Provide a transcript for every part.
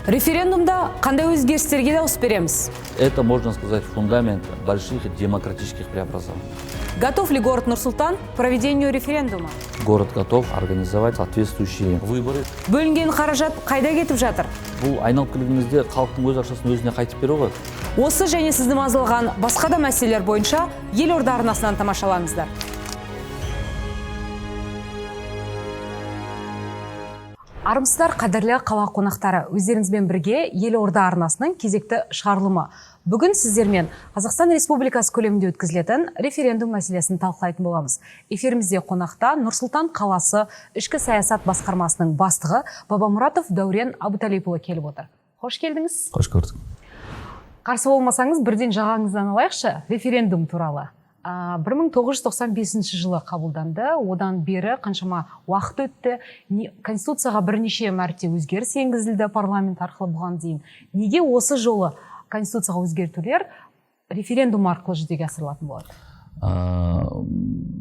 Референдумда қандай өзгерістерге дауыс береміз? Это, можно сказать, фундамент больших демократических преобразований. Готов ли город Нур-Султан к проведению референдума? Город готов организовать соответствующие выборы. Бөлінген қаражат қайда кетіп жатыр? Бұл айналып келгенімізде халықтың өз ақшасын өзіне қайтып беру ғой. Осы және сізді мазалаған басқа да мәселелер бойынша елорда арнасынан тамашалаңыздар. Армысыздар, қадірлі қала қонақтары, өздеріңізбен бірге елорда арнасының кезекті шығарылымы. Бүгін сіздермен Қазақстан Республикасы көлемінде өткізілетін референдум мәселесін талқылайтын боламыз. Эфирімізде қонақта Нұр-Сұлтан қаласы ішкі саясат басқармасының бастығы Бабамұратов Дәурен Абуталипұлы келіп отыр. Қош келдіңіз. Қош көрдік. Қарсы болмасаңыз, бірден жағаңыздан алайықшы референдум туралы. 1995 жылы қабылданды, одан бері қаншама уақыт өтті, Конституцияға бірнеше мәрте өзгеріс енгізілді парламент арқылы бұған дейін. Неге осы жолы Конституцияға өзгертулер референдум арқылы жүзеге асырылатын болады?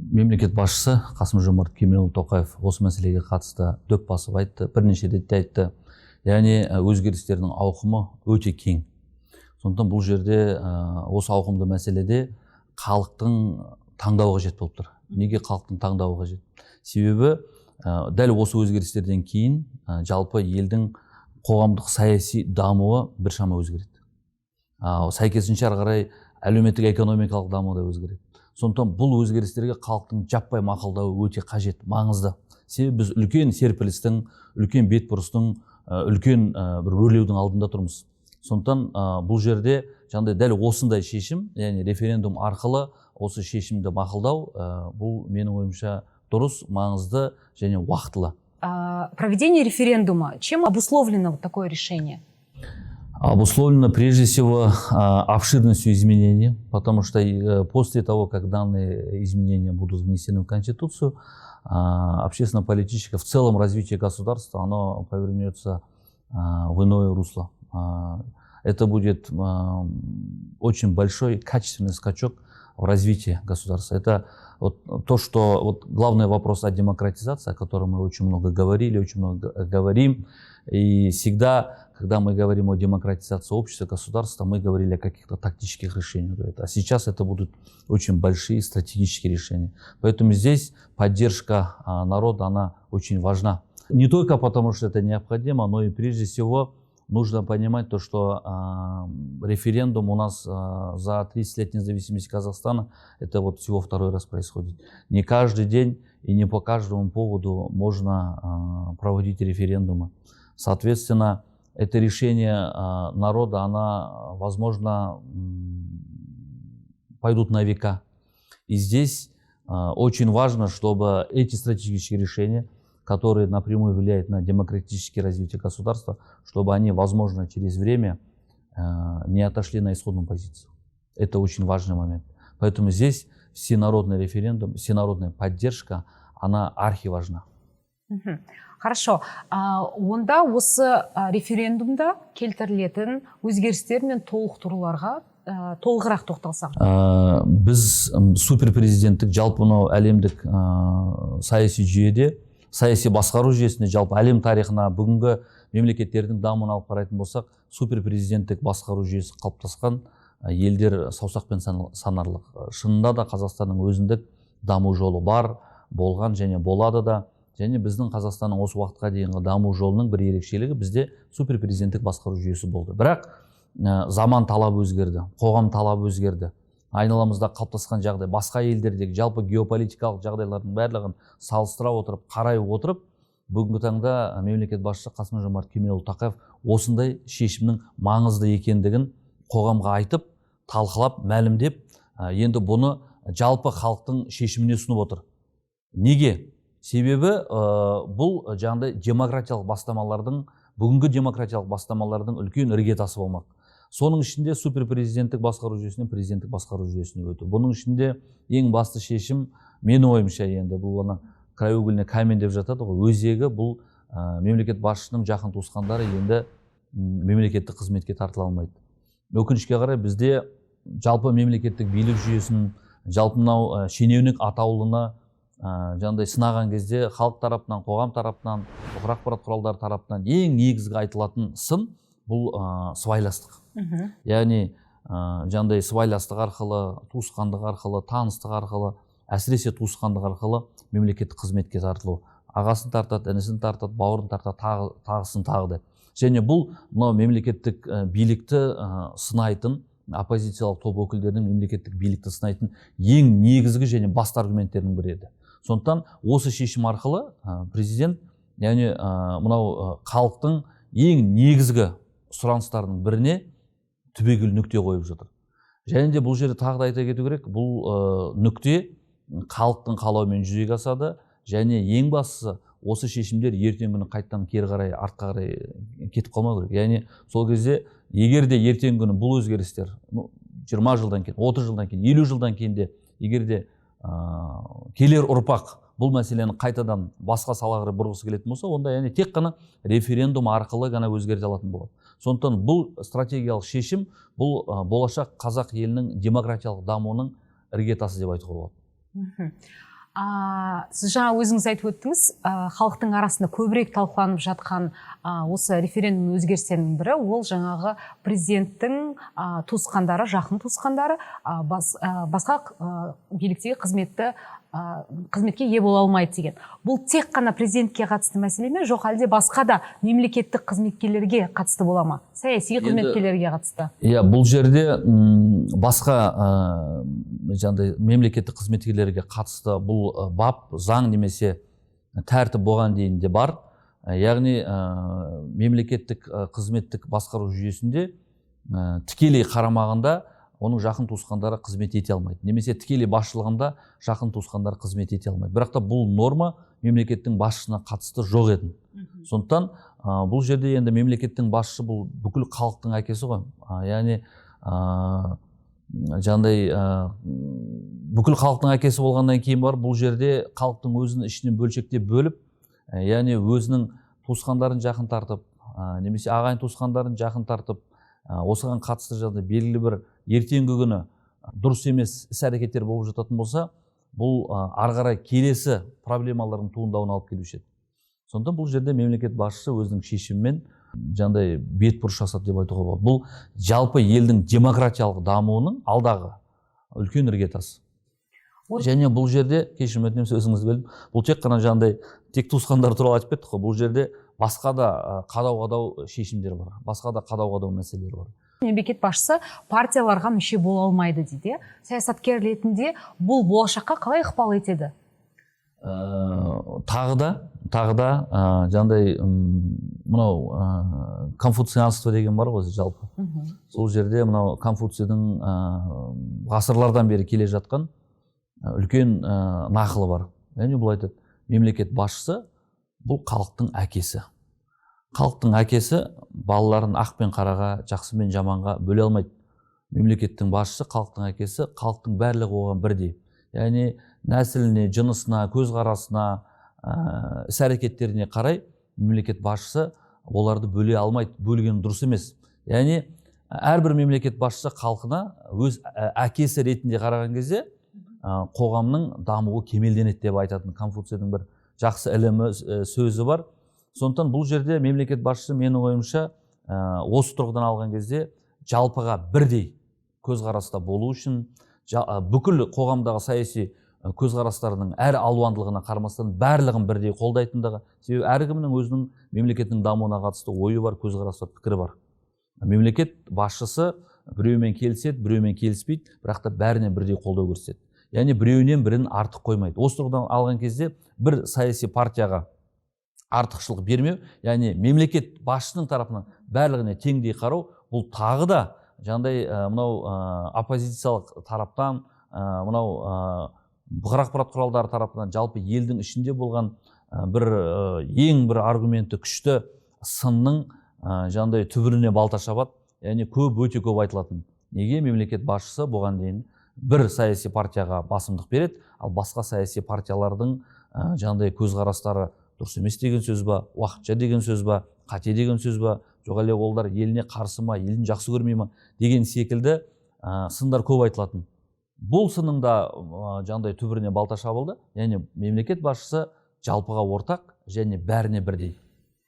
Мемлекет басшысы Қасым-Жомарт Кемелұлы Тоқаев осы мәселеге қатысты дөп басып айтты, бірнеше ретте айтты. Яғни өзгерістердің ауқымы өте кең. Сондықтан бұл жерде осы ауқымды мәселеде халықтың таңдауы қажет болып тұр. Неге халықтың таңдауы қажет? Себебі дәл осы өзгерістерден кейін жалпы елдің қоғамдық саяси дамуы біршама өзгереді. Сәйкесінше ары қарай әлеуметтік экономикалық даму да өзгереді. Сондықтан бұл өзгерістерге халықтың жаппай мақұлдауы өте қажет, маңызды. Себебі біз үлкен серпілістің, үлкен бетбұрыстың, үлкен бір өрлеудің алдында тұрмыз. Сондықтан бұл жерде дәл осындай шешім, яғни референдум арқылы осы шешімді мақұлдау, бұл менің ойымша дұрыс, маңызды және уақытылы. Проведение референдума, чем обусловлено такое решение? Обусловлено прежде всего обширностью изменений, потому что после того, как данные изменения будут внесены в Конституцию, общественно-политическое в целом развитие государства, оно повернется в иное русло. Это будет очень большой качественный скачок в развитии государства. Это то, что главный вопрос о демократизации, о котором мы очень много говорили, очень много говорим. И всегда, когда мы говорим о демократизации общества, государства, мы говорили о каких-то тактических решениях. А сейчас это будут очень большие стратегические решения. Поэтому здесь поддержка народа, она очень важна. Не только потому, что это необходимо, но и прежде всего нужно понимать то, что референдум у нас за 30 лет независимости Казахстана, это всего второй раз происходит. Не каждый день и не по каждому поводу можно проводить референдумы. Соответственно, это решение народа, она, возможно, пойдут на века. И здесь очень важно, чтобы эти стратегические решения, которые напрямую влияют на демократическое развитие государства, чтобы они, возможно, через время не отошли на исходную позицию. Это очень важный момент. Поэтому здесь всенародный референдум, всенародная поддержка, она архиважна. Хорошо. Онда осы референдумда келтірілетін өзгерістер мен толықтыруларға толығырақ тоқталсақ? Біз суперпрезиденттік жалпы әлемдік саяси жүйеде, саяси басқару жүйесінде, жалпы әлем тарихына бүгінгі мемлекеттердің дамуын алып қарайтын болсақ, суперпрезиденттік басқару жүйесі қалыптасқан елдер саусақпен санарлық. Шынында да Қазақстанның өзіндік даму жолы бар, болған және болады да. Және біздің Қазақстанның осы уақытқа дейінгі даму жолының бір ерекшелігі бізде суперпрезиденттік басқару жүйесі болды. Бірақ заман талабы өзгерді, қоғам талабы өзгерді. Айналамызда қалыптасқан жағдай, басқа елдердегі жалпы геополитикалық жағдайлардың барлығын салыстыра отырып, қарай отырып, бүгінгі таңда мемлекет басшысы Қасым-Жомарт Кемелұлы Тоқаев осындай шешімнің маңызды екендігін қоғамға айтып, талқылап, мәлімдеп, енді бұны жалпы халықтың шешіміне ұсынып отыр. Неге? Себебі бұл демократиялық бастамалардың, бүгінгі демократиялық бастамалардың үлкен іргетасы болмақ. Соның ішінде суперпрезиденттік басқару жүйесінен президенттік басқару жүйесіне өту. Бұның ішінде ең басты шешім, менің ойымша, енді бұл краеугольный камень деп жатады ғой, өзегі бұл мемлекет басшысының жақын туысқандары енді мемлекеттік қызметке тартыла алмайды. Өкінішке қарай бізде жалпы мемлекеттік билік жүйесін, жалпы мынау шенеунік атаулыны сынаған кезде халық тарапынан, қоғам тарапынан, бұқаралық ақпарат құралдары тарапынан ең негізгі айтылатын сын бұл сыбайластық. Яғни жаңағыдай сыбайластық арқылы, туысқандық арқылы, таныстық арқылы, әсіресе туысқандық арқылы мемлекеттік қызметке тартылу. Ағасын тартады, інісін тартады, бауырын тартады, тағысын тағы да. Және бұл мынау мемлекеттік билікті сынайтын, оппозициялық топ өкілдерінің мемлекеттік билікті сынайтын ең негізгі және басты аргументтерінің бірі еді. Сондықтан осы шешім арқылы президент, яғни мынау халықтың ең негізгі сұраныстарының біріне түбегейлі нүкте қойып жатыр. Және де бұл жерде тағы да айта кету керек, бұл нүкте халықтың қалауымен жүзеге асады, және ең бастысы осы шешімдер ертеңгі күні қайттан кері қарай, артқа қарай кетіп қалмау керек. Яғни сол кезде егер де ертеңгі күні бұл өзгерістер 20 жылдан кейін, 30 жылдан кейін, 50 жылдан кейін де егер де келер ұрпақ бұл мәселені қайтадан басқа салаға бұрғысы келетін болса, онда яғни тек қана референдум арқылы ғана өзгерте алатын болады. Сондықтан бұл стратегиялық шешім, бұл болашақ қазақ елінің демократиялық дамуының іргетасы деп айтуға болады. Сіз жаңа өзіңіз айтып өттіңіз, халықтың арасында көбірек талқыланып жатқан осы референдум өзгерістерінің бірі, ол жаңағы президенттің туысқандары, жақын туысқандары басқа биліктегі қызметке ие бола алмайды деген. Бұл тек қана президентке қатысты мәселе ме, жоқ әлде басқа да мемлекеттік қызметкерлерге қатысты бола ма? Саяси қызметкерлерге қатысты? Иә, бұл жерде басқа мемлекеттік қызметкерлерге қатысты бұл бап, заң немесе тәртіп болған дейін де бар. Яғни мемлекеттік қызметтік басқару жүйесінде тікелей қарамағында оның жақын туысқандары қызмет ете алмайды. Немесе тікелей басшылығында жақын туысқандары қызмет ете алмайды. Бірақ та бұл норма мемлекеттің басшысына қатысты жоқ еді. Сондықтан бұл жерде енді мемлекеттің басшысы бұл бүкіл халықтың әкесі ғой. Яғни жаңағыдай бүкіл халықтың әкесі болғаннан кейін бар, бұл жерде халықтың өзін ішінен бөлшектеп бөліп, яғни өзінің туысқандарын жақын тартып, немесе ағайын туысқандарын жақын тартып, осыған қатысты жағдай белгілі бір ертеңгі күні дұрыс емес іс-әрекеттер болып жататын болса, бұл ары қарай келесі проблемалардың туындауына алып келуші еді. Сондықтан бұл жерде мемлекет басшысы өзінің шешімімен жаңағыдай бетбұрыс жасады деп айтуға болады. Бұл жалпы елдің демократиялық дамуының алдағы үлкен іргетасы. Және бұл жерде, кешірім өтінемін, сөзіңізді бөлдім, бұл тек қана жаңағыдай тек туысқандар туралы айтып кеттік қой. Бұл жерде басқа да қадау-қадау шешімдер бар, басқа да қадау-қадау мәселелер бар. Мемлекет басшысы партияларға мүше бола алмайды дейді. Саясаткер ретінде бұл болашаққа қалай ықпал етеді? Тағы да жаңағыдай мынау конфуцианство деген бар ғой жалпы. Сол жерде мынау Конфуцийдің ғасырлардан бері келе жатқан үлкен нақылы бар. Яғни бұл айтады, мемлекет басшысы бұл халықтың әкесі. Халықтың әкесі балаларын ақ пен қараға, жақсы мен жаманға бөле алмайды. Мемлекеттің басшысы, халықтың әкесі, халықтың барлығы оған бірдей. Яғни нәсіліне, жынысына, көзқарасына, іс-әрекеттеріне қарай мемлекет басшысы оларды бөле алмайды, бөлген дұрыс емес. Яғни әрбір мемлекет басшысы халқына өз әкесі ретінде қараған кезде қоғамның дамуы кемелденеді деп айтатын Конфуцийдің бір жақсы ілімі, сөзі бар. Сондықтан бұл жерде мемлекет басшысы менің ойымша осы тұрғыдан алған кезде жалпыға бірдей көзқараста болу үшін, бүкіл қоғамдағы саяси көзқарастарының әр алуандылығына қарамастан барлығын бірдей қолдайтындығы, себебі әркімнің өзінің мемлекеттің дамуына қатысты ойы бар, көзқарасы бар, пікірі бар. Мемлекет басшысы біреумен келіседі, біреумен келіспейді, бірақ та бәріне бірдей қолдау көрсетеді. Яғни біреуінен бірін артық қоймайды. Осы тұрғыдан алған кезде бір саяси партияға артықшылық бермеу, яғни мемлекет басшысының тарапынан барлығына теңдей қарау, бұл тағы да жаңағыдай мынау оппозициялық тараптан, мынау бұқаралық ақпарат құралдары тарапынан жалпы елдің ішінде болған ең бір аргументі күшті сынның жаңағыдай түбіріне балта шабады, яғни өте көп айтылатын. Неге мемлекет басшысы бұған дейін бір саяси партияға басымдық береді, ал басқа саяси партиялардың жаңағыдай көзқарастары дұрыс емес деген сөз ба, уақытша деген сөз ба, қате деген сөз ба, жоқ әлде олар еліне қарсы ма, елін жақсы көрмей ма деген секілді сындар көп айтылатын. Бұл сынның да жаңағыдай түбіріне балта шабылды, яғни мемлекет басшысы жалпыға ортақ және бәріне бірдей.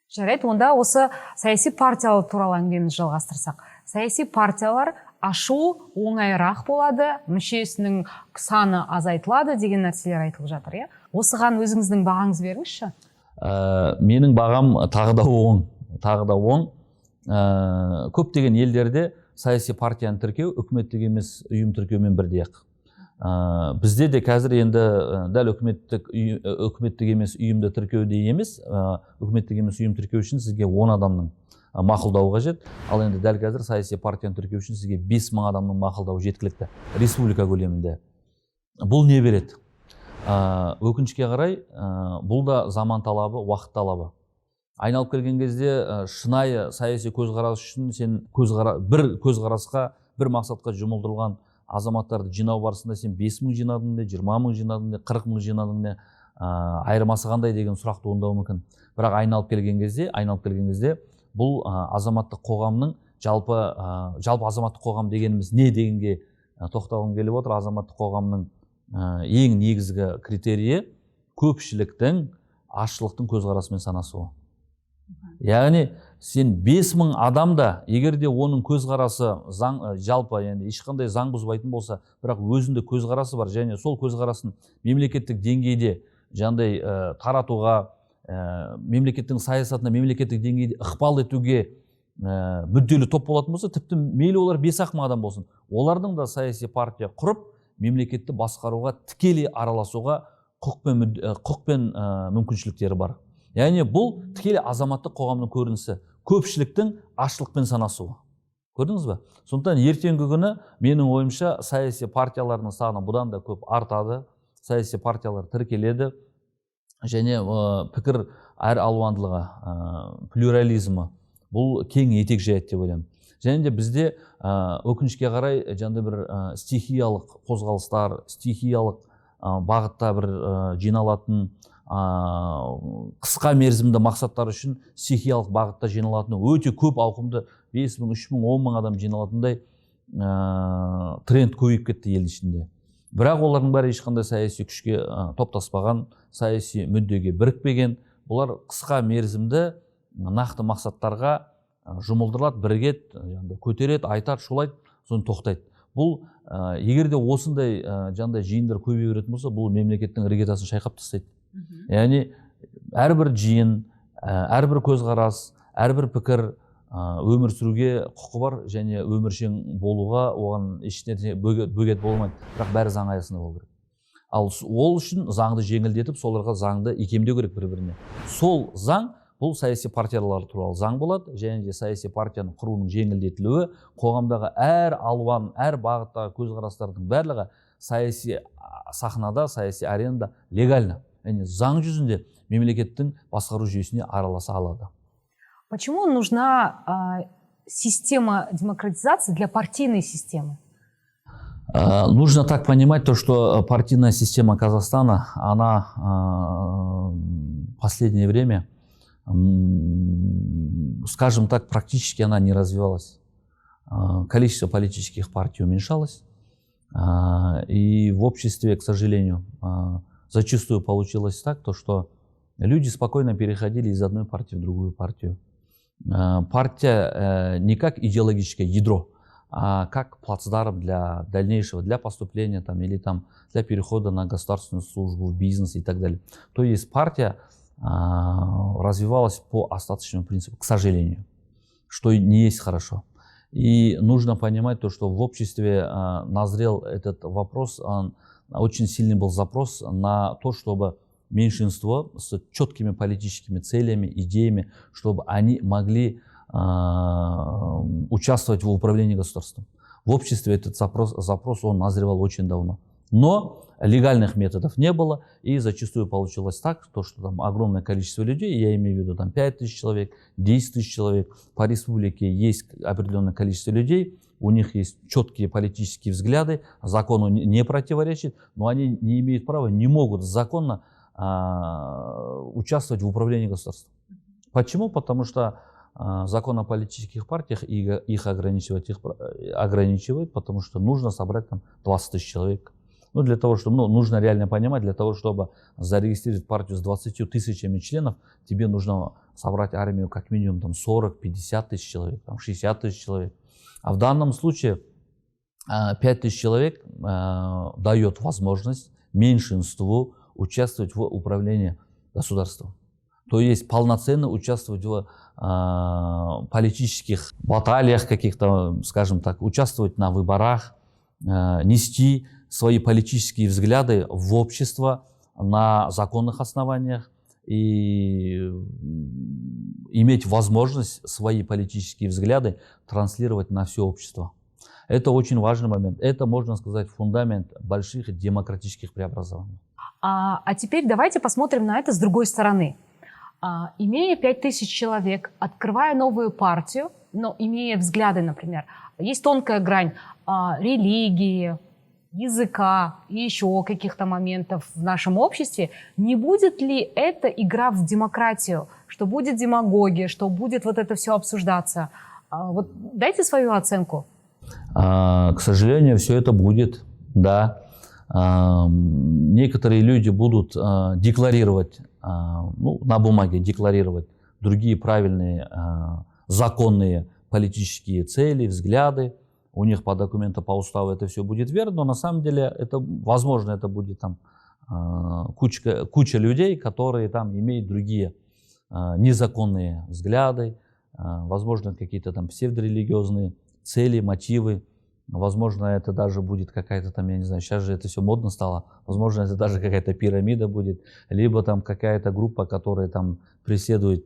Жарайды, онда осы саяси партиялар туралы әңгімемізді жалғастырсақ. Саяси партиялар ашу оңайырақ болады, мүшесінің саны азайтылады деген нәрселер айтылып жатыр, иә? Осыған өзіңіздің бағаңыз беріңізші. Менің бағам тағы да оң. Көптеген елдерде саяси партияны тіркеу үкіметтік емес ұйым тіркеумен бірдей ақ. Бізде де қазір енді дәл үкіметтік емес ұйымды тіркеуде емес, үкіметтік емес ұйым тіркеу үшін сізге 10 адамның мақұлдауы қажет. Ал енді дәл қазір саяси партияны тіркеу үшін сізге 5000 адамның мақұлдауы жеткілікті республика көлемінде. Бұл не береді? Өкінішке қарай, бұл да заман талабы, уақыт талабы. Айналып келген кезде шынайы саяси көзқарас үшін сен бір көзқарасқа, бір мақсатқа жұмылдырылған азаматтарды жинау барысында сен 5000 жинадың не, 20000 жинадың не, 40000 жинадың не, айырмасы қандай деген сұрақ туындауы мүмкін. Бірақ айналып келген кезде бұл азаматтық қоғамның жалпы азаматтық қоғам дегеніміз не дегенге тоқталғым келіп отыр. Азаматтық қоғамның ең негізгі критерийі көпшіліктің азшылықтың көзқарасымен санасуы. Яғни сен 5000 адамда, егер де оның көзқарасы жалпы ешқандай заң бұзбайтын болса, бірақ өзінде көзқарасы бар және сол көзқарасын мемлекеттік деңгейде таратуға, мемлекеттің саясатына мемлекеттік деңгейде ықпал етуге мүдделі топ болатын болса, тіпті мейлі олар 5-ақ мың адам болсын, олардың да саяси партия құрып мемлекетті басқаруға тікелей араласуға құқық пен мүмкіншіліктері бар. Яғни бұл тікелей азаматтық қоғамның көрінісі, көпшіліктің азшылықпен санасуы. Көрдіңіз бе? Сондықтан ертеңгі күні менің ойымша саяси партиялардың саны бұдан да көп артады, саяси партиялар тіркеледі және пікір әр алуандылығы, плюрализмі бұл кең етек жаяды деп ойлаймын. Және де бізде өкінішке қарай бір стихиялық қозғалыстар, стихиялық бағытта бір жиналатын, қысқа мерзімді мақсаттар үшін стихиялық бағытта жиналатын өте көп ауқымды 5000, 3000, 10000 адам жиналатындай тренд көбейіп кетті ел ішінде. Бірақ олардың бәрі ешқандай саяси күшке топтаспаған, саяси мүддеге бірікпеген. Бұлар қысқа мерзімді нақты мақсаттарға жұмылдырылады, бірігеді, көтереді, айтады, шулайды, соны тоқтайды. Бұл егер де осындай жиындар көбейе беретін болса, бұл мемлекеттің іргетасын шайқап тастайды. Яғни әрбір жиын, әрбір көзқарас, әрбір пікір өмір сүруге құқы бар және өміршең болуға оған ешнәрсе бөгет болмайды. Бірақ бәрі заң аясында болу керек. Ал ол үшін заңды жеңілдетіп, соларға заңды икемдеу керек бір-біріне. Сол заң бұл саяси партиялар туралы заң болады және де саяси партияның құруының жеңілдетілуі, қоғамдағы әр алуан, әр бағыттағы көзқарастардың барлығы саяси сахнада, саяси аренада легально. Яғни заң жүзінде мемлекеттің басқару жүйесіне араласа алады. Почему нужна система демократизации для партийной системы? Нужно так понимать то, что партийная система Казахстана, она в последнее время, скажем так, практически она не развивалась. Количество политических партий уменьшалось. И в обществе, к сожалению, зачастую получилось так, то, что люди спокойно переходили из одной партии в другую партию. Партия не как идеологическое ядро, а как плацдарм для дальнейшего, для поступления там, или там, для перехода на государственную службу, бизнес и так далее. То есть партия развивалась по остаточному принципу, к сожалению, что не есть хорошо. И нужно понимать то, что в обществе назрел этот вопрос, очень сильный был запрос на то, чтобы меньшинство с четкими политическими целями, идеями, чтобы они могли участвовать в управлении государством. В обществе этот запрос он назревал очень давно. Но легальных методов не было, и зачастую получилось так, что там огромное количество людей, я имею в виду там 5000 человек, 10 000 человек, по республике есть определенное количество людей, у них есть четкие политические взгляды, закону не противоречит, но они не имеют права, не могут законно участвовать в управлении государством. Почему? Потому что закон о политических партиях их ограничивает, потому что нужно собрать там 20 000 человек. Ну, для того, чтобы, ну, нужно реально понимать, для того, чтобы зарегистрировать партию с 20 тысячами членов, тебе нужно собрать армию как минимум там 40-50 тысяч человек, там 60 тысяч человек. А в данном случае 5 тысяч человек дает возможность меньшинству участвовать в управлении государством. То есть полноценно участвовать в политических баталиях каких-то, скажем так, участвовать на выборах, нести свои политические взгляды в общество на законных основаниях и иметь возможность свои политические взгляды транслировать на все общество. Это очень важный момент. Это, можно сказать, фундамент больших демократических преобразований. А теперь давайте посмотрим на это с другой стороны. Имея 5000 человек, открывая новую партию, но имея взгляды, например, есть тонкая грань религии, языка и еще каких-то моментов в нашем обществе, не будет ли это игра в демократию, что будет демагогия, что будет вот это все обсуждаться? Вот дайте свою оценку. К сожалению, все это будет, да. Некоторые люди будут декларировать, ну, на бумаге декларировать другие правильные, законные политические цели, взгляды. У них по документам, по уставу это все будет верно, но на самом деле это, возможно, это будет там куча людей, которые там имеют другие незаконные взгляды, возможно, какие-то там псевдорелигиозные цели, мотивы. Возможно, это даже будет какая-то там, я не знаю, сейчас же это все модно стало, возможно, это даже какая-то пирамида будет, либо там какая-то группа, которая там преследует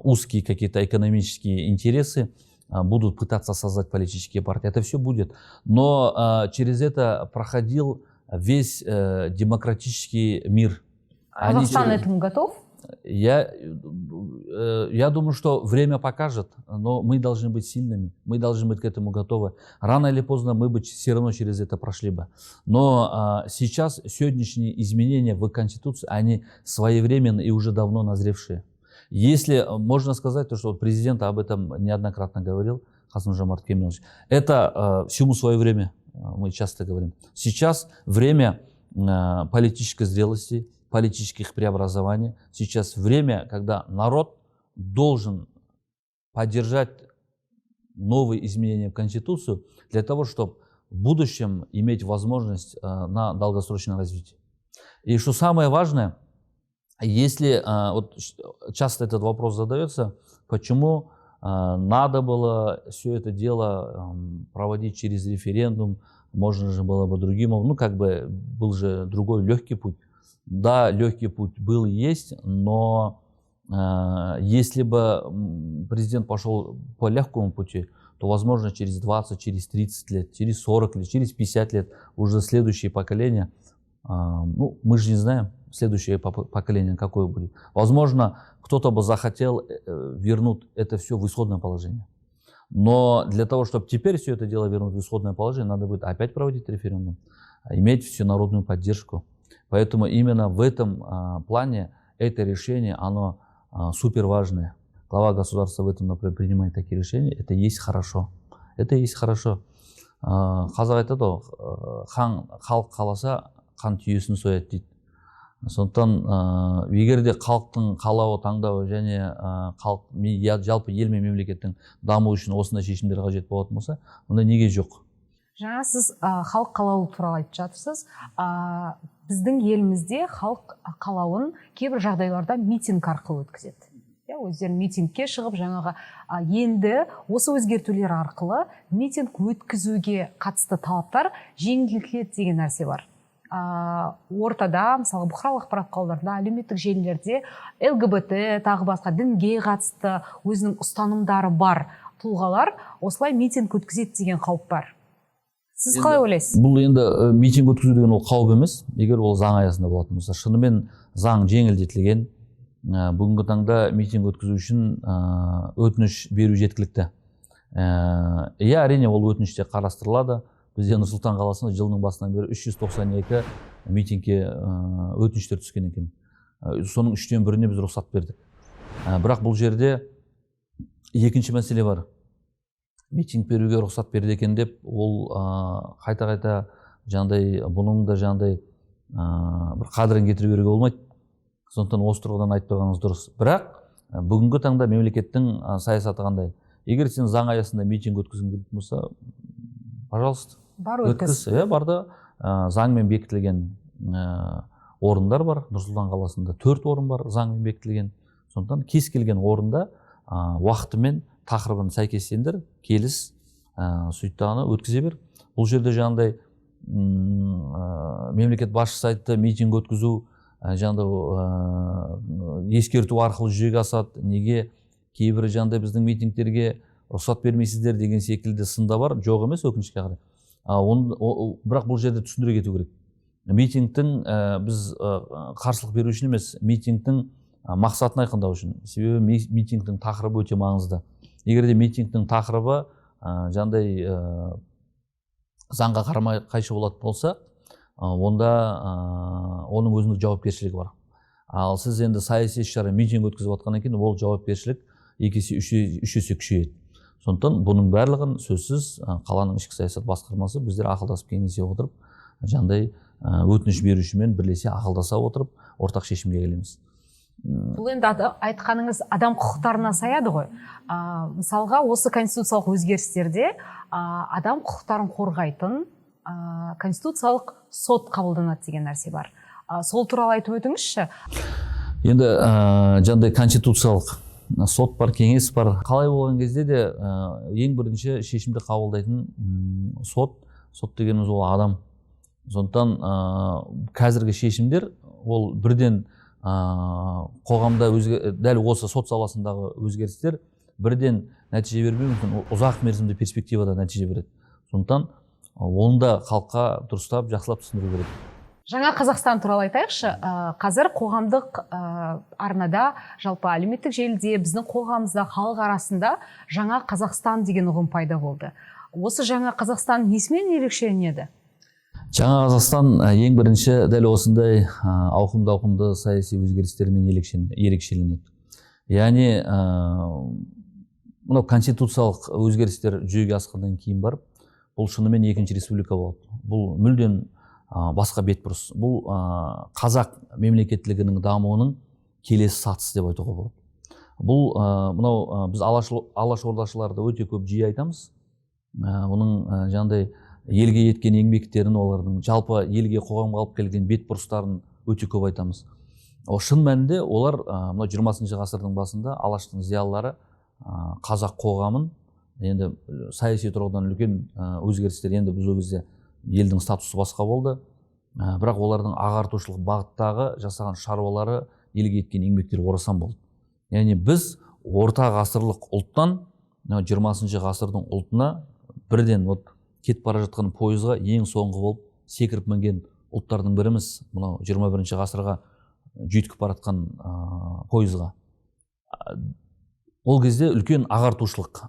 узкие какие-то экономические интересы, будут пытаться создать политические партии. Это все будет. Но через это проходил весь демократический мир. Казахстан этому готов? Я думаю, что время покажет, но мы должны быть сильными, мы должны быть к этому готовы. Рано или поздно мы бы все равно через это прошли бы. Но сейчас сегодняшние изменения в Конституции, они своевременные и уже давно назревшие. Если можно сказать, то, что президент об этом неоднократно говорил, Касым-Жомарт Кемелевич, это всему свое время, мы часто говорим. Сейчас время политической зрелости, политических преобразований. Сейчас время, когда народ должен поддержать новые изменения в Конституцию для того, чтобы в будущем иметь возможность на долгосрочное развитие. И что самое важное, если вот часто этот вопрос задается, почему надо было все это дело проводить через референдум, можно же было бы другим, ну как бы был же другой легкий путь. Да, легкий путь был и есть, но если бы президент пошел по легкому пути, то, возможно, через 20, через 30 лет, через 40 лет, через 50 лет уже следующее поколение, ну, мы же не знаем, следующее поколение какое будет. Возможно, кто-то бы захотел вернуть это все в исходное положение. Но для того, чтобы теперь все это дело вернуть в исходное положение, надо будет опять проводить референдум, иметь всенародную поддержку. Поэтому именно в этом плане это решение, оно супер важное. Глава государства в этом, например, принимает такие решения. Это есть хорошо. Это есть хорошо. Қазақ айтады ғой, халық қаласа хан түйесін сояды дейді. Сондықтан егер де халықтың қалауы, таңдауы және жалпы ел мен мемлекеттің дамуы үшін осындай шешімдер қажет болатын болса, онда неге жоқ? Жаңа сіз халық қалауы туралы айтып жатырсыз. Біздің елімізде халық қалауын кейбір жағдайларда митинг арқылы өткізеді. Өздерін митингке шығып, жаңағы енді осы өзгертулер арқылы митинг өткізуге қатысты талаптар жеңілдетіледі деген нәрсе бар. Ортада, мысалы бұқаралық ақпарат құралдарында, әлеуметтік желілерде ЛГБТ, тағы басқа дінге қатысты өзінің ұстанымдары бар тұлғалар осылай митинг өткізеді деген қауіп бар. Сіз қалай ойлайсыз? Бұл енді митинг өткізу деген ол қауіп емес, егер ол заң аясында болатын болса. Шынымен заң жеңілдетілген. Бүгінгі таңда митинг өткізу үшін өтініш беру жеткілікті. Иә, әрине ол өтініште қарастырылады. Бізде Нұр-Сұлтан қаласында жылдың басынан бері 392 митингке өтініштер түскен екен. Соның 3/1 біз рұқсат бердік. Бірақ бұл жерде екінші мәселе бар. Митинг беруге рұқсат берді екен деп, ол қайта-қайта жаңағыдай бұның да жаңағыдай бір қадірін кетіре беруге болмайды. Сондықтан осы тұрғыдан айтып тұрғаныңыз дұрыс. Бірақ бүгінгі таңда мемлекеттің саясаты қандай? Егер сен заң аясында митинг өткізгің келетін болса, пожалуйста, бар өткіз. Барда заңмен бекітілген орындар бар. Нұр-Сұлтан қаласында 4 орын бар заңмен бекітілген. Сондықтан кез келген орында уақытымен тақырыбын сәйкестендір, келіс, сөйттағаны өткізе бер. Бұл жерде жаңағыдай мемлекет басшысы айтты, митинг өткізу жаңағыдай ескерту арқылы жүзеге асады. Неге кейбір жаңағыдай біздің митингтерге рұқсат бермейсіздер деген секілді сында бар, жоқ емес, өкінішке қарай. Бірақ бұл жерде түсіндіре кету керек. Митингтің біз қарсылық беру үшін емес, митингтің мақсатын айқындау үшін. Себебі митингтің тақырыбы өте маңызды. Егер де митингтің тақырыбы жаңағыдай заңға қарама қайшы болатын болса, онда оның өзінің жауапкершілігі бар. Ал сіз енді саяси іс-шара митинг өткізіп жатқаннан кейін ол жауапкершілік 2 есе 3 есе күшейеді. Сондықтан бұның барлығын сөзсіз қаланың ішкі саясат басқармасы біздер ақылдасып кеңесе отырып, жаңағыдай өтініш берушімен бірлесе ақылдаса отырып, ортақ шешімге келеміз. Бұл енді айтқаныңыз адам құқықтарына саяды ғой. Мысалға, осы конституциялық өзгерістерде адам құқықтарын қорғайтын конституциялық сот қабылданады деген нәрсе бар. Сол туралы айтып өтіңізші. Енді жаңағыдай конституциялық сот бар, кеңес бар. Қалай болған кезде де ең бірінші шешімді қабылдайтын сот дегеніміз ол адам. Сондықтан қазіргі шешімдер ол бірден қоғамда дәл осы сот саласындағы өзгерістер бірден нәтиже бермеуі мүмкін, ұзақ мерзімді перспективада нәтиже береді. Сондықтан оны да халыққа дұрыстап, жақсылап түсіндіру керек. Жаңа Қазақстан туралы айтайықшы. Қазір қоғамдық арнада, жалпы әлеуметтік желіде, біздің қоғамымызда, халық арасында жаңа Қазақстан деген ұғым пайда болды. Осы жаңа Қазақстан несімен ерекшеленеді? Жаңа Қазақстан ең бірінші дәл осындай ауқымды саяси өзгерістермен ерекшеленеді. Яғни мынау конституциялық өзгерістер жүзеге асқаннан кейін барып, бұл шынымен екінші республика болады. Бұл мүлдем басқа бетбұрыс. Бұл қазақ мемлекеттілігінің дамуының келесі сатысы деп айтуға болады. Бұл мынау біз алашордашыларды өте көп жиі айтамыз. Оның жаңағыдай елге еткен еңбектерін, олардың жалпы елге қоғамға алып келген бетбұрыстарын өте көп айтамыз. Шын мәнінде олар мынау 20 ғасырдың басында алаштың зиялылары қазақ қоғамын енді саяси тұрғыдан үлкен өзгерістер, енді біз ол кезде елдің статусы басқа болды. Бірақ олардың ағартушылық бағыттағы жасаған шаруалары, елге еткен еңбектері орасан болды. Яғни біз орта ғасырлық ұлттан 20 ғасырдың ұлтына бірден кетіп бара жатқан пойызға ең соңғы болып секіріп мінген ұлттардың біріміз. Мынау 21 ғасырға жүйткіп баратқан пойызға. Ол кезде үлкен ағартушылық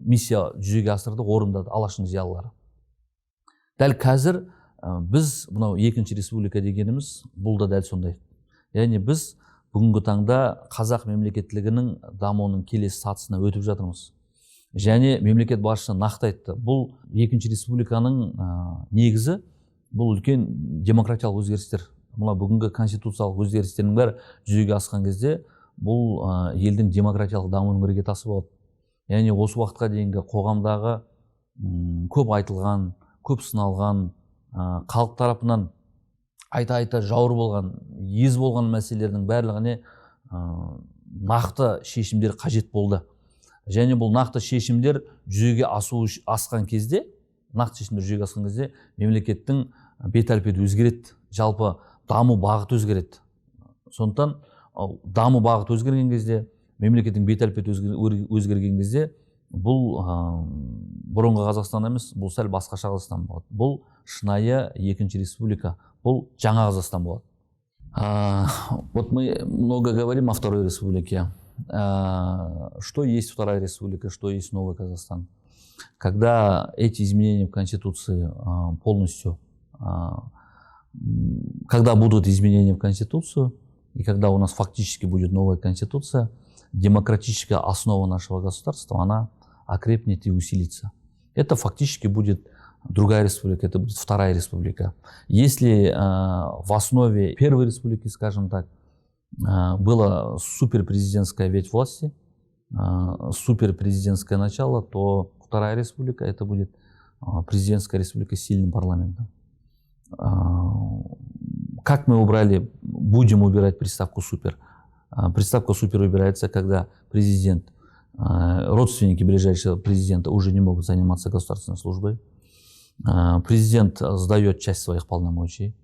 миссия жүзеге асырды, орындады алаштың зиялылары. Дәл қазір біз мынау екінші республика дегеніміз бұл да дәл сондай. Яғни біз бүгінгі таңда қазақ мемлекеттілігінің дамуының келесі сатысына өтіп жатырмыз. Және мемлекет басшысы нақты айтты, бұл екінші республиканың негізі бұл үлкен демократиялық өзгерістер. Мына бүгінгі конституциялық өзгерістердің бәрі жүзеге асқан кезде бұл елдің демократиялық дамуының іргетасы болады. Яғни осы уақытқа дейінгі қоғамдағы көп айтылған, көп сыналған, халық тарапынан айта жауыр болған, ез болған мәселелердің барлығына нақты шешімдер қажет болды. Және бұл нақты шешімдер жүзеге асқан кезде, мемлекеттің бет-әлпеті өзгереді, жалпы даму бағыты өзгереді. Сондықтан даму бағыты өзгерген кезде, мемлекеттің бет-әлпеті өзгерген кезде, бұл бұрынғы Қазақстан емес, бұл сәл басқаша Қазақстан болады. Бұл шынайы екінші республика, бұл жаңа Қазақстан болады. Вот мы много говорим о второй республике. Что есть вторая республика, что есть новый Казахстан? Когда эти изменения в Конституции полностью, когда будут изменения в Конституцию, и когда у нас фактически будет новая Конституция, демократическая основа нашего государства, она окрепнет и усилится. Это фактически будет другая республика, это будет вторая республика. Если в основе первой республики, скажем так, было суперпрезидентская ветвь власти, суперпрезидентское начало, то вторая республика это будет президентская республика с сильным парламентом. Как мы будем убирать приставку «супер»? Приставка «супер» убирается, когда президент, родственники ближайшего президента уже не могут заниматься государственной службой. Президент сдает часть своих полномочий.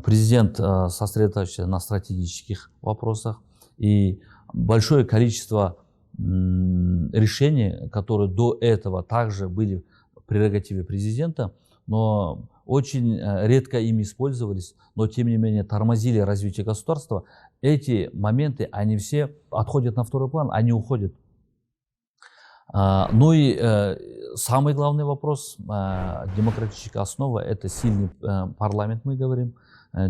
Президент сосредоточится на стратегических вопросах. И большое количество решений, которые до этого также были в прерогативе президента, но очень редко ими использовались, но тем не менее тормозили развитие государства. Эти моменты, они все отходят на второй план, они уходят. Ну и самый главный вопрос, демократическая основа, это сильный парламент, мы говорим.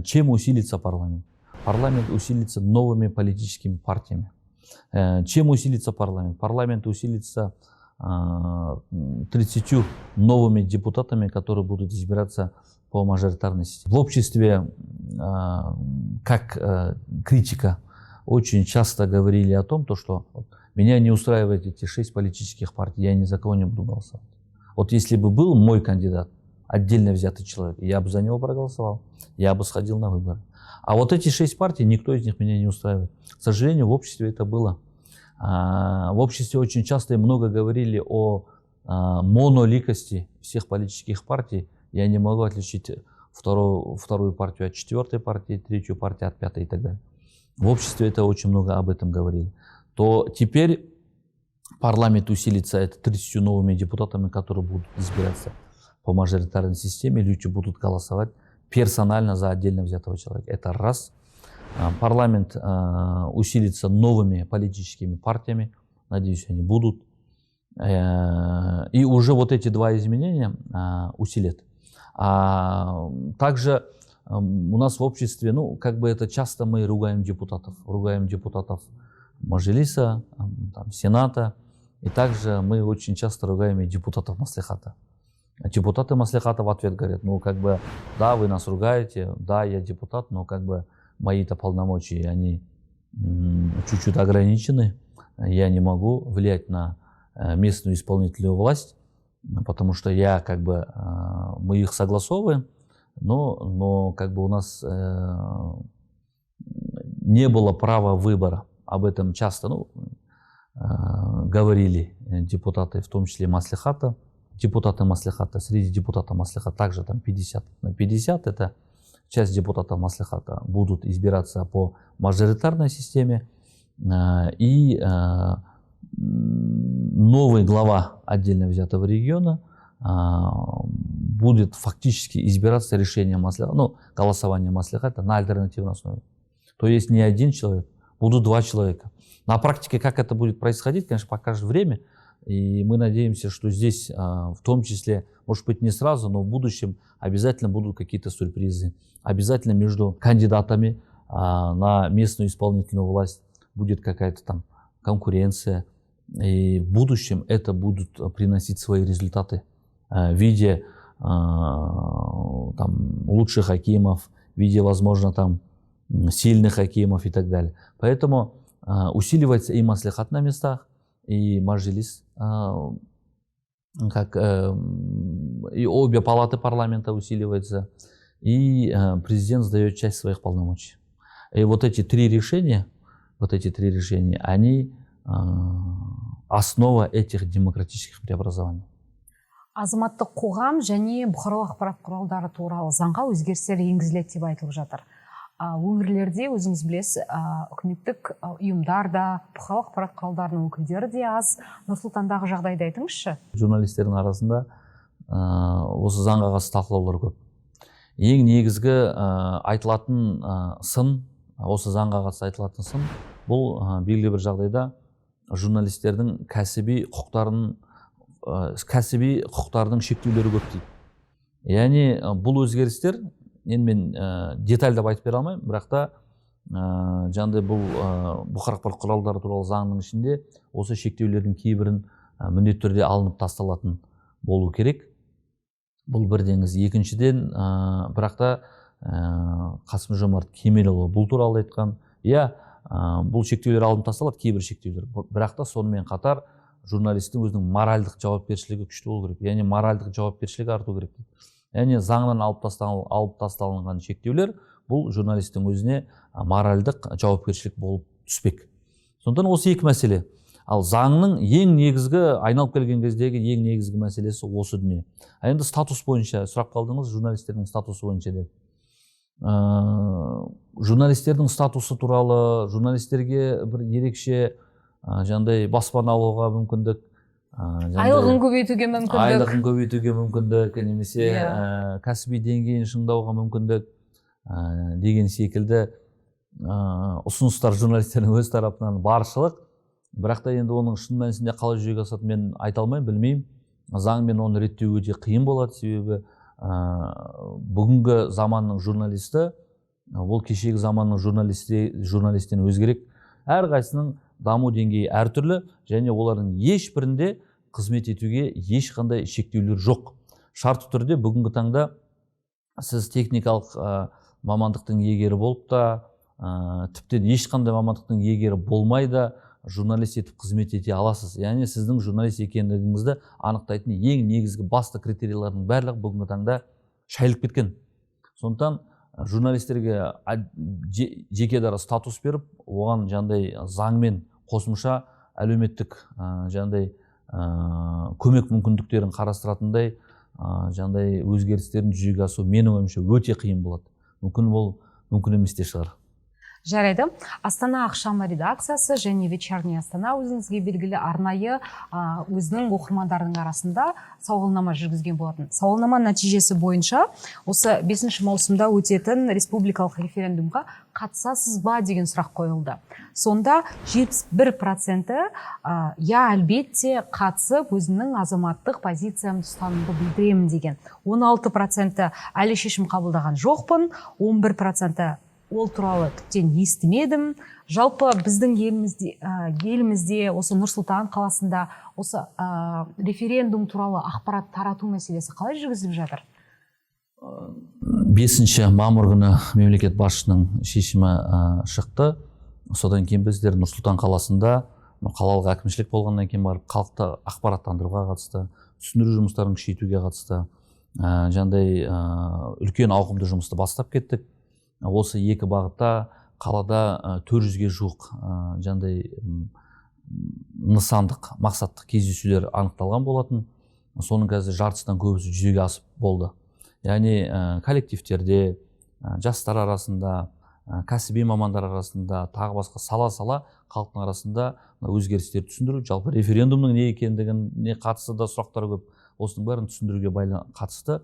Чем усилится парламент? Парламент усилится новыми политическими партиями. Чем усилится парламент? Парламент усилится 30 новыми депутатами, которые будут избираться по мажоритарной системе. В обществе, как критика, очень часто говорили о том, что меня не устраивают эти 6 политических партий, я ни за кого не буду голосовать. Вот если бы был мой кандидат, отдельно взятый человек, я бы за него проголосовал, я бы сходил на выборы. А вот эти 6 партий, никто из них меня не устраивает. К сожалению, в обществе это было. В обществе очень часто и много говорили о моноликости всех политических партий. Я не могу отличить вторую партию от 4-й партии, 3-ю партию от 5-й и так далее. В обществе это очень много об этом говорили. То теперь парламент усилится это 30 новыми депутатами, которые будут избираться по мажоритарной системе. Люди будут голосовать персонально за отдельно взятого человека. Это раз. Парламент усилится новыми политическими партиями. Надеюсь, они будут. И уже вот эти 2 изменения усилят. Также у нас в обществе, это часто мы ругаем депутатов Мажилиса, Сената, и также мы очень часто ругаем и депутатов Маслихата. Депутаты Маслихата в ответ говорят, да, вы нас ругаете, да, я депутат, но мои-то полномочия, они чуть-чуть ограничены, я не могу влиять на местную исполнительную власть, потому что мы их согласовываем, но у нас не было права выбора. Об этом часто говорили депутаты, в том числе Маслихата. Депутаты Маслихата, среди депутатов Маслихата также 50 на 50, это часть депутатов Маслихата будут избираться по мажоритарной системе, и новый глава отдельно взятого региона будет фактически избираться решением Маслихата, голосованием Маслихата на альтернативной основе. То есть не один человек, будут 2 человека. На практике, как это будет происходить, конечно, покажет время. И мы надеемся, что здесь, в том числе, может быть, не сразу, но в будущем обязательно будут какие-то сюрпризы. Обязательно между кандидатами на местную исполнительную власть будет какая-то конкуренция. И в будущем это будут приносить свои результаты в виде лучших хакимов, в виде, возможно, сильных хакимов и так далее. Поэтому усиливается и маслихат на местах, и мажилис, и обе палаты парламента усиливаются, и президент сдает часть своих полномочий. И вот эти 3 решения, они основа этих демократических преобразований. Азаматтық қоғам және бұқаралық ақпарат құралдары туралы заңға өзгерістер енгізіледі деп айтылып жатыр. Өңірлерде өзіңіз білесіз, үкіметтік ұйымдар да, бұқаралық ақпарат құралдарының өкілдері де аз. Нұр-Сұлтандағы жағдайды айтыңызшы. Журналистердің арасында осы заңға қатысты талқылаулар көп. Ең негізгі айтылатын сын, осы заңға қатысты айтылатын сын, бұл белгілі бір жағдайда журналистердің кәсіби құқықтарының шектеулері көп дейді. Яғни бұл өзгерістер, енді мен детальдап айтып бере алмаймын, бірақ та жаңағыдай бұл бұқаралық ақпарат құралдары туралы заңның ішінде осы шектеулердің кейбірін міндетті түрде алынып тасталатын болу керек. бұл бірдеңіз. Екіншіден, бірақ та Қасым-Жомарт Кемелұлы бұл туралы айтқан. Иә, бұл шектеулер алынып тасталады, кейбір шектеулер. Бірақ та сонымен қатар журналистің өзінің моральдық жауапкершілігі күшті болу керек. Яғни моральдық жауапкершілігі арту керек. Яғни заңнан алып тасталынған шектеулер бұл журналистің өзіне моральдық жауапкершілік болып түспек. Сондықтан осы екі мәселе. Ал заңның ең негізгі, айналып келген кездегі ең негізгі мәселесі осы дүние. Енді статус бойынша сұрақ қалдыңыз, журналистердің статусы бойынша деп. Журналистердің статусы туралы, журналистерге бір ерекше жаңдай баспана алуға мүмкіндік, айлығын көбейтуге мүмкіндік, немесе кәсіби деңгейін шыңдауға мүмкіндік деген секілді ұсыныстар журналистердің өз тарапынан баршылық. Бірақ та енді оның шын мәнісінде қалай жүзеге асатынын мен айта алмаймын, білмеймін. Заңмен оны реттеу өте қиын болады, себебі бүгінгі заманның журналисті ол кешегі заманның журналистен өзгерек. Әрқайсының даму деңгейі әртүрлі, және олардың ешбірінде қызмет етуге ешқандай шектеулер жоқ. Шартты түрде бүгінгі таңда сіз техникалық мамандықтың егері болып та, тіптен ешқандай мамандықтың егері болмай да журналист етіп қызмет ете аласыз. Яғни сіздің журналист екендігіңізді анықтайтын ең негізгі басты критериялардың барлығы бүгінгі таңда шайылып кеткен. Сондықтан журналистерге жеке дара статус беріп, оған жандай заңмен қосымша әлеуметтік жандай көмек мүмкіндіктерін қарастыратындай жандай өзгерістерін жүзеге асыру менің ойымша өте қиын болады. Мүмкін емес те шығар. Жарайды. Астана ақшамы редакциясы және Вечерний Астана өзіңізге белгілі арнайы өзінің оқырмандарының арасында сауалнама жүргізген болатын. Сауалнама нәтижесі бойынша осы 5 маусымда өтетін республикалық референдумға қатысасыз ба деген сұрақ қойылды. Сонда 71% я әлбетте қатысып өзінің азаматтық позициямды ұстанымды білдіремін деген. 16% әлі шешім қабылдаған жоқпын, 11% ол туралы тіптен естімедім. Жалпы біздің елімізде осы Нұр-Сұлтан қаласында осы референдум туралы ақпарат тарату мәселесі қалай жүргізіліп жатыр? 5 мамыр күні мемлекет басшысының шешімі шықты. Содан кейін біздер Нұр-Сұлтан қаласында қалалық әкімшілік болғаннан кейін барып халықты ақпараттандыруға қатысты, түсіндіру жұмыстарын күшейтуге қатысты жандай үлкен ауқымды жұмысты бастап кеттік. Осы екі бағытта қалада 400-ге жуық жандай нысандық мақсаттық кездесулер анықталған болатын. Соның қазір жартысынан көбісі жүзеге асып болды. Яғни коллективтерде, жастар арасында, кәсіби мамандар арасында, тағы басқа сала халықтың арасында өзгерістерді түсіндіру, жалпы референдумның не екендігіне қатысты да сұрақтар көп. Осының бәрін түсіндіруге қатысты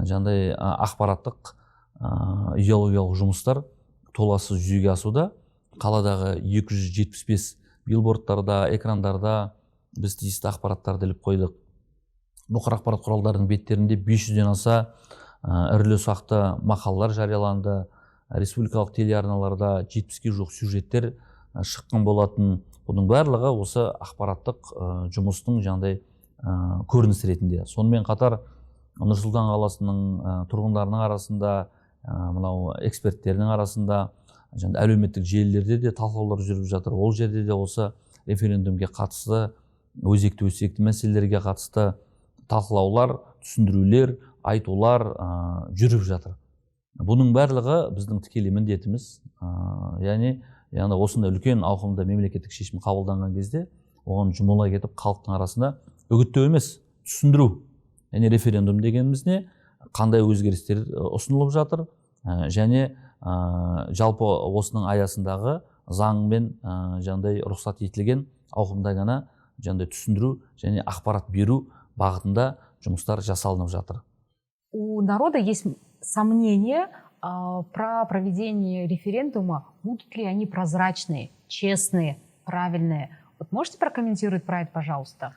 жандай ақпараттық идеологиялық жұмыстар толассыз жүзеге асуда. Қаладағы 275 билбордтарда, экрандарда біз тиісті ақпараттарды іліп қойдық. Бұқар ақпарат құралдарының беттерінде 500-ден аса ірілі-ұсақты мақалалар жарияланды. Республикалық телеарналарда 70-ге жуық сюжеттер шыққан болатын. Бұның барлығы осы ақпараттық жұмыстың жандай көрініс ретінде. Сонымен қатар Нұр-Сұлтан қаласының тұрғындарының арасында, мынау эксперттерінің арасында, әлеуметтік желілерде де талқылаулар жүріп жатыр. Ол жерде де осы референдумге қатысты, өзекті мәселелерге қатысты талқылаулар, түсіндірулер, айтулар жүріп жатыр. Бұның барлығы біздің тікелей міндетіміз. Яғни осындай үлкен ауқымда мемлекеттік шешім қабылданған кезде оған жұмыла кетіп халықтың арасында үгіттеу емес, түсіндіру. Яғни референдум дегеніміз не? Қандай өзгерістер ұсынылып жатыр, және жалпы осының аясындағы заңмен жандай рұқсат етілген ауқымда ғана жандай түсіндіру және ақпарат беру бағытында жұмыстар жасалынып жатыр. У народа есть сомнения про проведение референдума. Будут ли они прозрачные, честные, правильные? Вот можете прокомментировать про это, пожалуйста?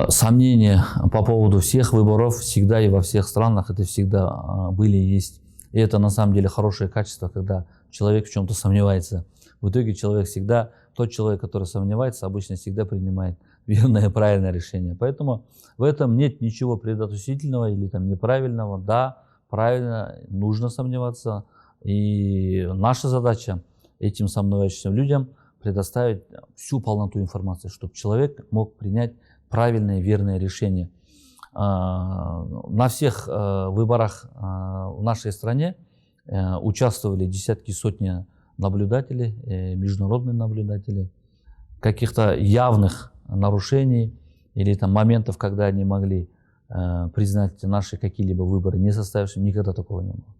Сомнения по поводу всех выборов всегда и во всех странах это всегда были и есть. И это на самом деле хорошее качество, когда человек в чем-то сомневается. В итоге тот человек, который сомневается, обычно всегда принимает верное, правильное решение. Поэтому в этом нет ничего предотвратительного или там неправильного. Да, правильно, нужно сомневаться. И наша задача этим сомневающимся людям предоставить всю полноту информации, чтобы человек мог принять правильное, верное решение. На всех выборах в нашей стране участвовали десятки, сотни наблюдателей, международных наблюдателей. Каких-то явных нарушений или там моментов, когда они могли признать наши какие-либо выборы не состоявшими, никогда такого не было.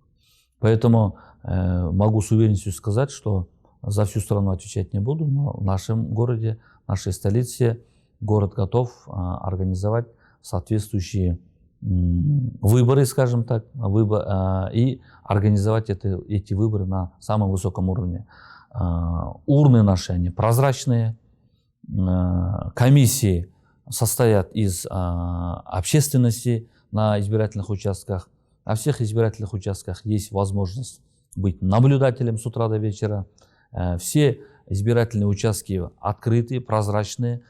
Поэтому могу с уверенностью сказать, что за всю страну отвечать не буду, но в нашем городе, нашей столице, город готов организовать соответствующие выборы, скажем так, и организовать эти выборы на самом высоком уровне. Урны наши, они прозрачные, комиссии состоят из общественности на избирательных участках. На всех избирательных участках есть возможность быть наблюдателем с утра до вечера. Все избирательные участки открытые, прозрачные,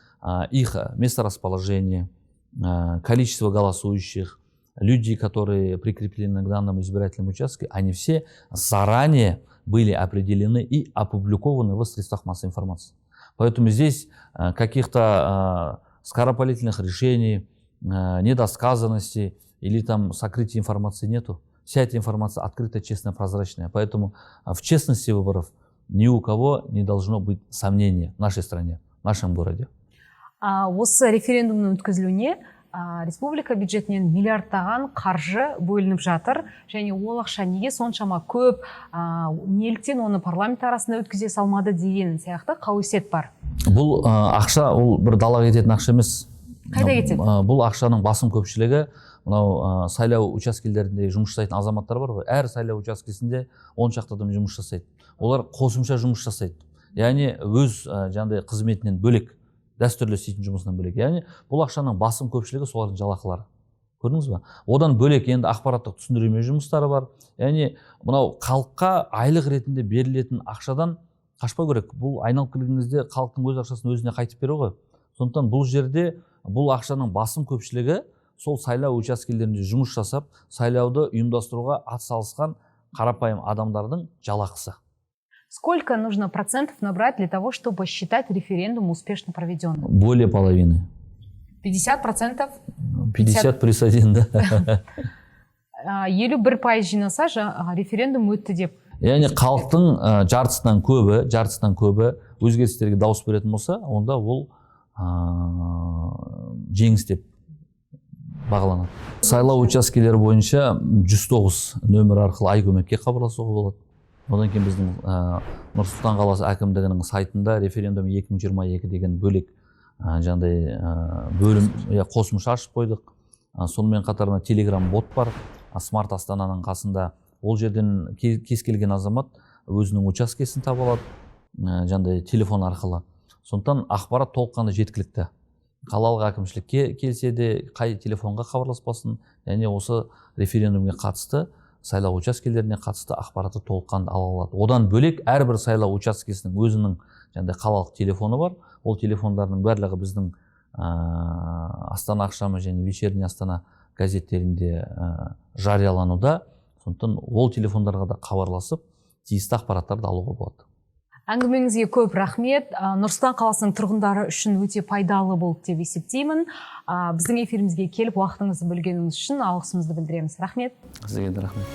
их месторасположение, количество голосующих, люди, которые прикреплены к данному избирательному участку, они все заранее были определены и опубликованы в средствах массовой информации. Поэтому здесь каких-то скоропалительных решений, недосказанностей или там сокрытия информации нету. Вся эта информация открытая, честная, прозрачная. Поэтому в честности выборов ни у кого не должно быть сомнения в нашей стране, в нашем городе. Осы референдумның өткізілуіне республика бюджетінен миллиардтаған қаржы бөлініп жатыр. Және ол ақша неге соншама көп, неліктен оны парламент арасында өткізе салмады деген сияқты қауесет бар. Бұл ақша, ол бір далаға кететін ақша емес. Қайда кетеді? Бұл ақшаның басым көпшілігі мынау сайлау учаскелерінде жұмыс жасайтын азаматтар бар ғой. Әр сайлау учаскесінде 10 шақты адам жұмыс жасайды. Олар қосымша жұмыс жасайды. Яғни өз жаңағыдай қызметінен бөлек, дәстүрлі істейтін жұмысынан бөлек. Яғни бұл ақшаның басым көпшілігі солардың жалақылары. Көрдіңіз ба? Одан бөлек енді ақпараттық түсіндірме жұмыстары бар. Яғни мынау халыққа айлық ретінде берілетін ақшадан қашпау керек. Бұл айналып келген кезде халықтың өз ақшасын өзіне қайтып беру ғой. Сондықтан бұл жерде бұл ақшаның басым көпшілігі сол сайлау учаскелерінде жұмыс жасап, сайлауды ұйымдастыруға атсалысқан қарапайым адамдардың жалақысы. Сколько нужно процентов набрать для того, чтобы считать референдум успешно проведенным? Более половины. 50%? 50 плюс 1, да. 51% жинаса, референдум өтті деп. Яғни халықтың жартысынан көбі өзгерістерге дауыс беретін болса, онда ол жеңіс деп бағаланады. Сайлау учаскелері бойынша 109 нөмір арқылы Айкөмекке хабарласуға болады. Одан кейін біздің Нұр-Сұлтан қаласы әкімдігінің сайтында референдум 2022 деген бөлек жаңағыдай бөлім қосымша ашып қойдық. Сонымен қатарына Telegram бот бар. Смарт Астананың қасында. Ол жерден кез келген азамат өзінің учаскесін таба алады, жаңағыдай телефон арқылы. Сондықтан ақпарат толыққанды жеткілікті. Қалалық әкімшілікке келсе де қай телефонға хабарласпасын, яғни осы референдумге қатысты сайлау учаскелеріне қатысты ақпаратты толыққанды ала алады. Одан бөлек әрбір сайлау учаскесінің өзінің жаңағыдай қалалық телефоны бар. Ол телефондардың барлығы біздің Астана ақшамы және вечерний Астана газеттерінде жариялануда. Сондықтан ол телефондарға да хабарласып, тиісті ақпараттарды алуға болады. Әңгімеңізге көп рахмет. Нұр-Сұлтан қаласының тұрғындары үшін өте пайдалы болды деп есептеймін. Біздің эфирімізге келіп уақытыңызды бөлгеніңіз үшін алғысымызды білдіреміз. Рахмет. Сізге де рахмет.